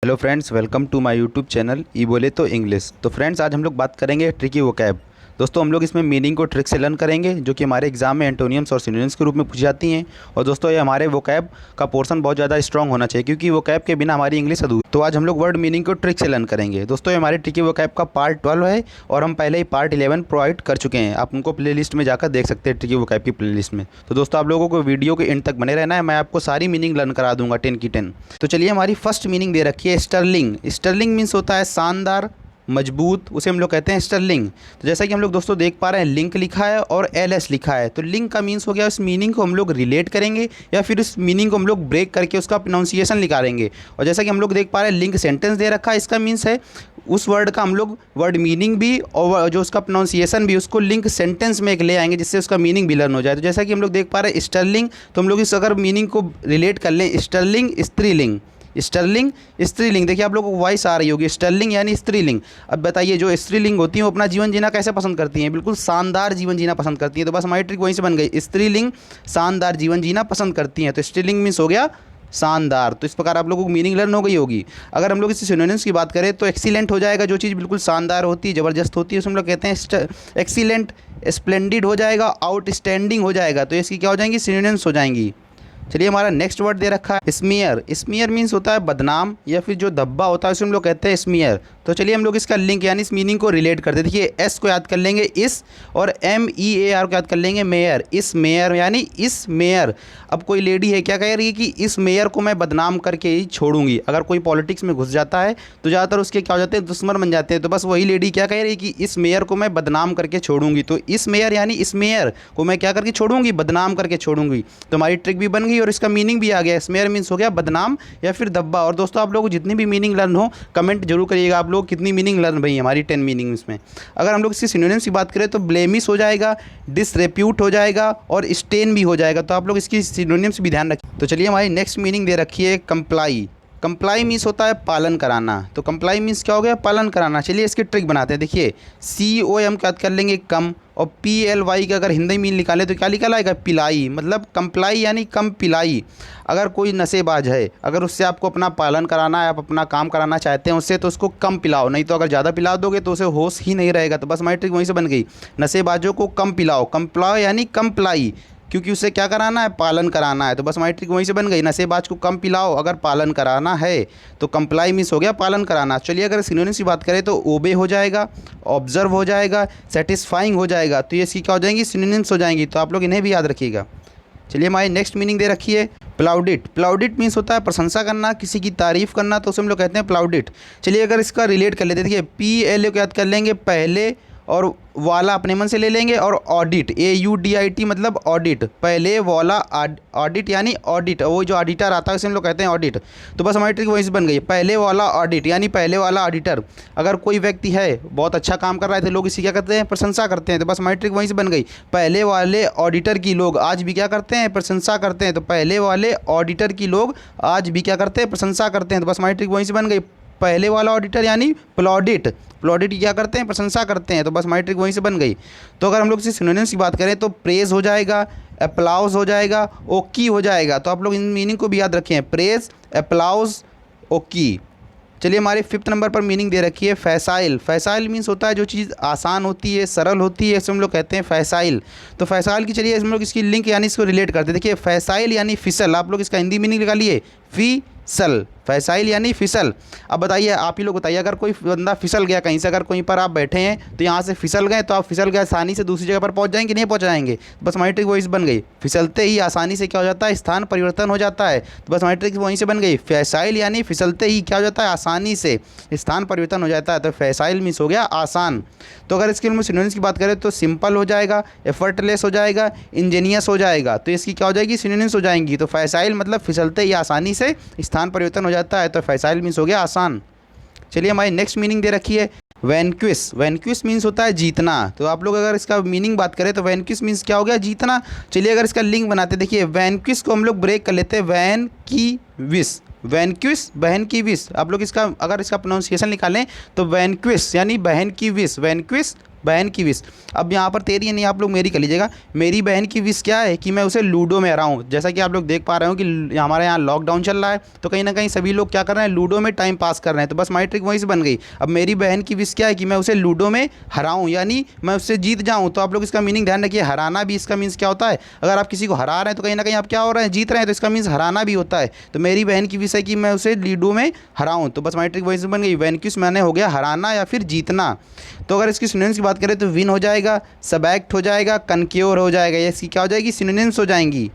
Hello friends, welcome to my YouTube channel E बोले तो English. तो फ्रेंड्स, आज हम लोग बात करेंगे ट्रिकी वोकैब। दोस्तों, हम लोग इसमें मीनिंग को ट्रिक से लर्न करेंगे, जो कि हमारे एग्जाम में एंटोनियम्स और सिनोनिम्स के रूप में पूछी जाती हैं। और दोस्तों, ये हमारे वोकैब का पोर्शन बहुत ज़्यादा स्ट्रॉन्ग होना चाहिए, क्योंकि वोकैब के बिना हमारी इंग्लिश अधूरी। तो आज हम लोग वर्ड मीनिंग को ट्रिक से लर्न करेंगे। दोस्तों, ये हमारे ट्रिकी वोकैब का पार्ट 12 है, और हम पहले ही पार्ट 11 प्रोवाइड कर चुके हैं। आप उनको प्ले लिस्ट में जाकर देख सकते हैं, ट्रिकी वोकैब की प्ले लिस्ट में। तो दोस्तों, आप लोगों को वीडियो के एंड तक बने रहना है, मैं आपको सारी मीनिंग लर्न करा दूंगा 10 की 10। तो चलिए, हमारी फर्स्ट मीनिंग दे रखी है स्टर्लिंग। स्टर्लिंग मीन्स होता है शानदार, मजबूत, उसे हम लोग कहते हैं स्टर्लिंग। तो जैसा कि हम लोग दोस्तों देख पा रहे हैं, लिंक लिखा है और एलएस लिखा है। तो लिंक का मीन्स हो गया, उस मीनिंग को हम लोग रिलेट करेंगे या फिर उस मीनिंग को हम लोग ब्रेक करके उसका प्रोनाउंसिएशन निकालेंगे। और जैसा कि हम लोग देख पा रहे हैं, लिंक सेंटेंस दे रखा है, इसका मीन्स है उस वर्ड का हम लोग वर्ड मीनिंग भी और जो उसका प्रोनाउंसिएशन भी, उसको लिंक सेंटेंस में एक ले आएंगे, जिससे उसका मीनिंग भी लर्न हो जाए। तो जैसा कि हम लोग देख पा रहे हैं स्टर्लिंग, तो हम लोग इस अगर मीनिंग को रिलेट कर लें, स्टर्लिंग स्त्रीलिंग, स्टर्लिंग स्त्रीलिंग। देखिए, आप लोगों को वॉइस आ रही होगी, स्टर्लिंग यानी स्त्रीलिंग। अब बताइए, जो स्त्रीलिंग होती हैं वो अपना जीवन जीना कैसे पसंद करती हैं? बिल्कुल शानदार जीवन जीना पसंद करती हैं। तो बस हमारी ट्रिक वहीं से बन गई, स्त्रीलिंग शानदार जीवन जीना पसंद करती हैं। तो स्त्रीलिंग मीन्स हो गया शानदार। तो इस प्रकार आप लोगों को मीनिंग लर्न हो गई होगी। अगर हम लोग इस सिनोनिम्स की बात करें तो एक्सीलेंट हो जाएगा, जो चीज़ बिल्कुल शानदार होती है, ज़बरदस्त होती है, उसमें हम लोग कहते हैं एक्सीलेंट। स्प्लेंडिड हो जाएगा, आउटस्टैंडिंग हो जाएगा। तो इसकी क्या हो जाएंगी? सिनोनिम्स हो जाएंगी। चलिए, हमारा नेक्स्ट वर्ड दे रखा है स्मीयर। स्मीयर मीन्स होता है बदनाम या फिर जो धब्बा होता है, उसे हम लोग कहते हैं स्मीयर। तो चलिए, हम लोग इसका लिंक यानी इस मीनिंग को रिलेट करते हैं। देखिए, एस को याद कर लेंगे इस, और MEAR को याद कर लेंगे मेयर। इस मेयर यानी इस मेयर। अब कोई लेडी है, क्या कह रही है कि इस मेयर को मैं बदनाम करके ही छोड़ूंगी। अगर कोई पॉलिटिक्स में घुस जाता है तो ज़्यादातर उसके क्या हो जाते हैं? दुश्मन बन जाते हैं। तो बस वही लेडी क्या कह रही है कि इस मेयर को मैं बदनाम करके छोड़ूंगी। तो इस मेयर यानी इस मेयर को मैं क्या करके छोड़ूंगी? बदनाम करके छोड़ूंगी। तो हमारी ट्रिक भी बन गई और इसका मीनिंग भी आ गया। स्मेयर मीन्स हो गया बदनाम या फिर धब्बा। और दोस्तों, आप लोगों को जितनी भी मीनिंग लर्न हो, कमेंट जरूर करिएगा आप लोग कितनी मीनिंग लर्न भई हमारी 10 मीनिंग्स में। अगर हम लोग इसकी सिनोनिम्स की बात करें तो ब्लेमिश हो जाएगा, डिसरेप्यूट हो जाएगा और स्टेन भी हो जाएगा। तो आप लोग इसकी सिनोनिम्स भी ध्यान रखिए। तो चलिए, हमारी नेक्स्ट मीनिंग दे रखी है कंप्लाई। कंप्लाई मीन्स होता है पालन कराना। तो कंप्लाई मीन्स क्या हो गया? पालन कराना। चलिए, इसकी ट्रिक बनाते हैं। देखिए, COM क्या कर लेंगे? कम। और PLY का अगर हिंदी मीन निकाले तो क्या निकल आएगा? पिलाई। मतलब कंप्लाई यानी कम पिलाई। अगर कोई नशेबाज है, अगर उससे आपको अपना पालन कराना है, आप अपना काम कराना चाहते हैं उससे, तो उसको कम पिलाओ। नहीं तो अगर ज़्यादा पिला दोगे तो उसे होश ही नहीं रहेगा। तो बस हमारी ट्रिक वहीं से बन गई, नशेबाजों को कम पिलाओ। कंप्लाओ यानी कंप्लाई, क्योंकि उसे क्या कराना है? पालन कराना है। तो बस हमारी ट्रिक वहीं से बन गई, नशेबाज को कम पिलाओ अगर पालन कराना है। तो कंप्लाई मीन्स हो गया पालन कराना। चलिए, अगर सिनोनिम्स की बात करें तो ओबे हो जाएगा, ऑब्जर्व हो जाएगा, सेटिस्फाइंग हो जाएगा। तो ये इसकी क्या हो जाएंगी? सिनोनिम्स हो जाएंगी। तो आप लोग इन्हें भी याद रखिएगा। चलिए, हमारी नेक्स्ट मीनिंग दे रखी है प्लाउडिट। प्लाउडिट मीन्स होता है प्रशंसा करना, किसी की तारीफ करना, तो उसे हम लोग कहते हैं प्लाउडिट। चलिए, अगर इसका रिलेट कर लेते हैं, देखिए PLA को याद कर लेंगे पहले, और वाला अपने मन से ले लेंगे, और ऑडिट AUDIT मतलब ऑडिट। पहले वाला ऑडिट यानी ऑडिट, वो जो ऑडिटर आता है उसे हम लोग कहते हैं ऑडिट। तो बस हमारी ट्रिक वहीं से बन गई, पहले वाला ऑडिट यानी पहले वाला ऑडिटर। अगर कोई व्यक्ति है, बहुत अच्छा काम कर रहा है, तो लोग इसी क्या करते हैं? प्रशंसा करते हैं। तो बस हमारी ट्रिक वहीं से बन गई, पहले वाले ऑडिटर की लोग आज भी क्या करते हैं? प्रशंसा करते हैं। तो पहले वाले ऑडिटर की लोग आज भी क्या करते हैं? प्रशंसा करते हैं। तो बस हमारी ट्रिक वहीं से बन गई, पहले वाला ऑडिटर यानी प्लॉडिट। प्लॉडिट क्या करते हैं? प्रशंसा करते हैं। तो बस हमारी ट्रिक वहीं से बन गई। तो अगर हम लोग इसी सिनोनिम्स की बात करें तो प्रेज हो जाएगा, अप्लाउज हो जाएगा, ओकी हो जाएगा। तो आप लोग इन मीनिंग को भी याद रखें, प्रेज, अप्लाउज, ओकी। चलिए, हमारे 5th नंबर पर मीनिंग दे रखी है फैसाइल। फैसाइल मीन्स होता है जो चीज़ आसान होती है, सरल होती है, इसे हम लोग कहते हैं फैसाइल। तो फैसाइल की चलिए हम लोग इसकी लिंक यानी इसको रिलेट करते हैं। देखिए, फैसाइल यानी फिसल। आप लोग इसका हिंदी मीनिंग निकालिए, फिसल। फैसाइल यानी फिसल। अब बताइए, आप ही लोग बताइए, अगर कोई बंदा फिसल गया कहीं से, अगर कहीं पर आप बैठे हैं तो यहाँ से फिसल गए, तो आप फिसल गए आसानी से दूसरी जगह पर पहुँच जाएंगे? नहीं पहुँच जाएंगे। बस हमारी ट्रिक वहीं से बन गई, फिसलते ही आसानी से क्या हो जाता है? स्थान परिवर्तन हो जाता है। तो बस हमारी ट्रिक वहीं से बन गई, फैसाइल यानी फिसलते ही क्या हो जाता है? आसानी से स्थान परिवर्तन हो जाता है। तो फैसाइल मीन्स हो गया आसान। तो अगर इसके लिए सिनोनिम्स की बात करें तो सिंपल हो जाएगा, एफर्टलेस हो जाएगा, इंजीनियस हो जाएगा। तो इसकी क्या हो जाएगी? सिनोनिम्स हो जाएंगी। तो फैसाइल मतलब फिसलते ही आसानी से स्थान परिवर्तन हो जाता है। तो फैसाइल मीन्स हो गया आसान। चलिए, हमारी नेक्स्ट मीनिंग दे रखी है वैनक्विस। वैनक्विस मीन्स होता है जीतना। तो आप लोग अगर इसका मीनिंग बात करें तो वैनक्विस मीन्स क्या हो गया? जीतना। चलिए, अगर इसका लिंक बनाते, देखिए वैनक्विस को हम लोग ब्रेक कर लेते हैं, वैन की विस। वैनक्विस बहन की विस। आप लोग इसका अगर इसका प्रोनाउंसिएशन निकालें तो वैनक्विस यानी बहन की विस, वैनक्विस बहन की विश। अब यहाँ पर तेरी नहीं, आप लोग मेरी कर लीजिएगा। मेरी बहन की विश क्या है कि मैं उसे लूडो में हराऊँ। जैसा कि आप लोग देख पा रहे हो कि हमारे यहाँ लॉकडाउन चल रहा है, तो कहीं ना कहीं सभी लोग क्या कर रहे हैं, लूडो में टाइम पास कर रहे हैं। तो बस हमारी ट्रिक वहीं से बन गई। अब मेरी बहन की विश क्या है कि मैं उसे लूडो में हराऊँ, यानी मैं उससे जीत जाऊँ। तो आप लोग इसका मीनिंग ध्यान रखिए, हराना भी इसका मीन्स क्या होता है। अगर आप किसी को हरा रहे हैं तो कहीं ना कहीं आप क्या हो रहे हैं, जीत रहे हैं, तो इसका मीन्स हराना भी होता है। तो मेरी बहन की विश है कि मैं उसे लूडो में हराऊँ। तो बस हमारी ट्रिक वहीं से बन गई। वैनक्यूश मैंने हो गया हराना या फिर जीतना। तो अगर इसकी सिनोनिम्स की बात करें तो विन हो जाएगा, सबैक्ट हो जाएगा, कनक्योर हो जाएगा। ये इसकी क्या हो जाएगी, सिनोनिम्स हो जाएंगी।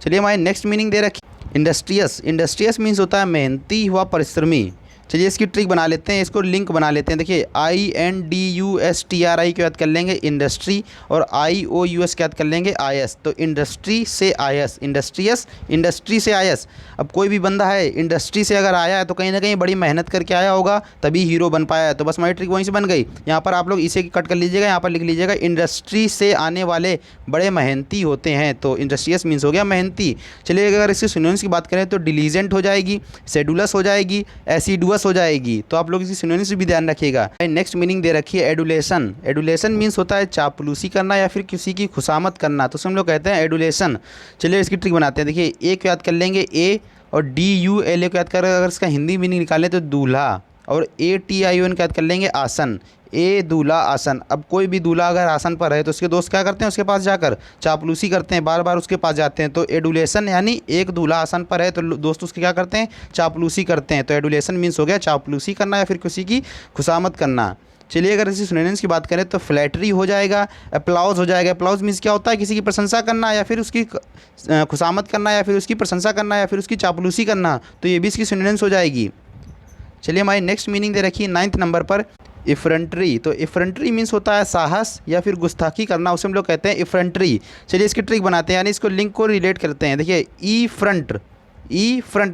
चलिए हमारे नेक्स्ट मीनिंग दे रखी इंडस्ट्रियस। इंडस्ट्रियस मीन्स होता है मेहनती हुआ परिश्रमी। चलिए इसकी ट्रिक बना लेते हैं, इसको लिंक बना लेते हैं। देखिए INDUSTRI को याद कर लेंगे इंडस्ट्री, और IOUS को याद कर लेंगे IS। तो इंडस्ट्री से IS, इंडस्ट्रियस, इंडस्ट्री से IS। अब कोई भी बंदा है इंडस्ट्री से अगर आया है तो कहीं ना कहीं बड़ी मेहनत करके आया होगा, तभी हीरो बन पाया है। तो बस हमारी ट्रिक वहीं से बन गई। यहाँ पर आप लोग इसे कट कर लीजिएगा, यहाँ पर लिख लीजिएगा इंडस्ट्री से आने वाले बड़े मेहनती होते हैं। तो इंडस्ट्रियस मीन्स हो गया मेहनती। चलिए अगर इसके सिनोनिम्स की बात करें तो डिलीजेंट हो जाएगी, सेडुलस हो जाएगी, एसिडुअस हो जाएगी। तो आप लोग इसकी सिनोनिम्स भी ध्यान रखिएगा। नेक्स्ट मीनिंग दे रखी है एडुलेशन। एडुलेशन मीन्स होता है चापलूसी करना या फिर किसी की खुशामत करना। तो हम लोग कहते हैं एडुलेशन। चलिए इसकी ट्रिक बनाते हैं। देखिए ए को याद कर लेंगे ए, और DULA को याद कर, अगर इसका हिंदी मीनिंग निकालें तो दूल्हा, और ATION को याद कर लेंगे आसन। ए दूल्हा आसन। अब कोई भी दूल्हा अगर आसन पर है तो उसके दोस्त क्या करते हैं, उसके पास जाकर चापलूसी करते हैं, बार बार उसके पास जाते हैं। तो एडुलेशन यानी एक दूल्हा आसन पर है तो दोस्त उसके क्या करते हैं, चापलूसी करते हैं। तो एडुलेशन मीन्स हो गया चापलूसी करना या फिर किसी की खुशामत करना। चलिए अगर इसी सिनोनिम्स की बात करें तो फ्लैटरी हो जाएगा, अप्लाउज हो जाएगा। अप्लाउज मीन्स क्या होता है, किसी की प्रशंसा करना या फिर उसकी खुशामत करना या फिर उसकी प्रशंसा करना या फिर उसकी चापलूसी करना। तो ये भी इसकी सिनोनिम्स हो जाएगी। चलिए हमारी नेक्स्ट मीनिंग दे रखी है 9th नंबर पर इफ्रंट्री। तो इफ्रंट्री मीन्स होता है साहस या फिर गुस्ताखी करना, उसे हम लोग कहते हैं इफ्रंट्री। चलिए इसकी ट्रिक बनाते हैं, यानी इसको लिंक को रिलेट करते हैं। देखिए ई फ्रंट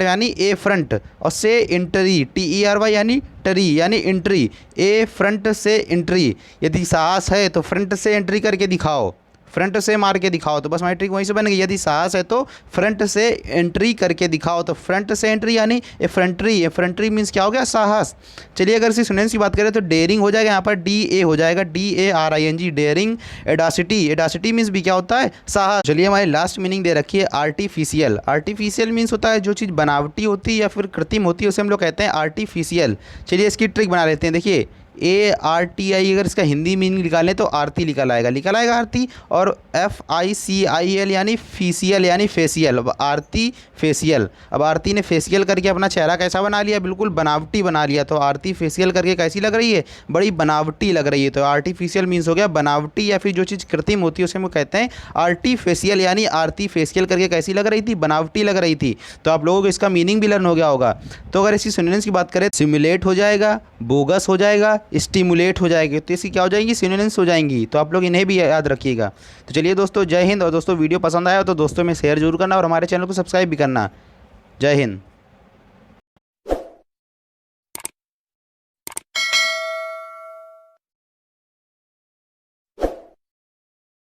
यानी ए फ्रंट, और से इंट्री TERY यानी टरी यानी एंट्री। ए फ्रंट से एंट्री, यदि साहस है तो फ्रंट से एंट्री करके दिखाओ, फ्रंट से मार के दिखाओ। तो बस हमारी ट्रिक वहीं से बन गई, यदि साहस है तो फ्रंट से एंट्री करके दिखाओ। तो फ्रंट से एंट्री यानी एफ्रंट्री। एफ्रंट्री मीन्स क्या हो गया, साहस। चलिए अगर इसी सिनोनिम्स की बात करें तो डेयरिंग हो जाएगा, यहाँ पर DA हो जाएगा, DARING dairying. Audacity, audacity means भी क्या होता है, साहस। चलिए हमारी लास्ट मीनिंग दे रखी है आर्टिफिशियल। आर्टिफिशियल मीन्स होता है जो चीज़ बनावटी होती है या फिर कृत्रिम होती है, उसे हम लोग कहते हैं आर्टिफिशियल। चलिए इसकी ट्रिक बना लेते हैं। देखिए ARTI अगर इसका हिंदी मीनिंग निकालें तो आरती निकल आएगा आरती, और FICIL यानी फीसियल यानी फेसियल। अब आरती फेसियल, अब आरती ने फेसियल करके अपना चेहरा कैसा बना लिया, बिल्कुल बनावटी बना लिया। तो आरती फेसियल करके कैसी लग रही है, बड़ी बनावटी लग रही है। तो आर्टिफिशियल मीन्स हो गया बनावटी या फिर जो चीज़ कृत्रिम होती है उसे हम कहते हैं आर्टिफिशियल, यानी आरती फेसियल करके कैसी लग रही थी, बनावटी लग रही थी। तो आप लोगों को इसका मीनिंग भी लर्न हो गया होगा। तो अगर इसकी सिनोनिम्स की बात करें, सिमुलेट हो जाएगा, बोगस हो जाएगा, स्टिमुलेट हो जाएगी। तो इसकी क्या हो जाएंगी, सिनोनिम्स हो जाएंगी। तो आप लोग इन्हें भी याद रखिएगा। तो चलिए दोस्तों, जय हिंद। और दोस्तों वीडियो पसंद आया तो दोस्तों में शेयर जरूर करना और हमारे चैनल को सब्सक्राइब भी करना। जय हिंद।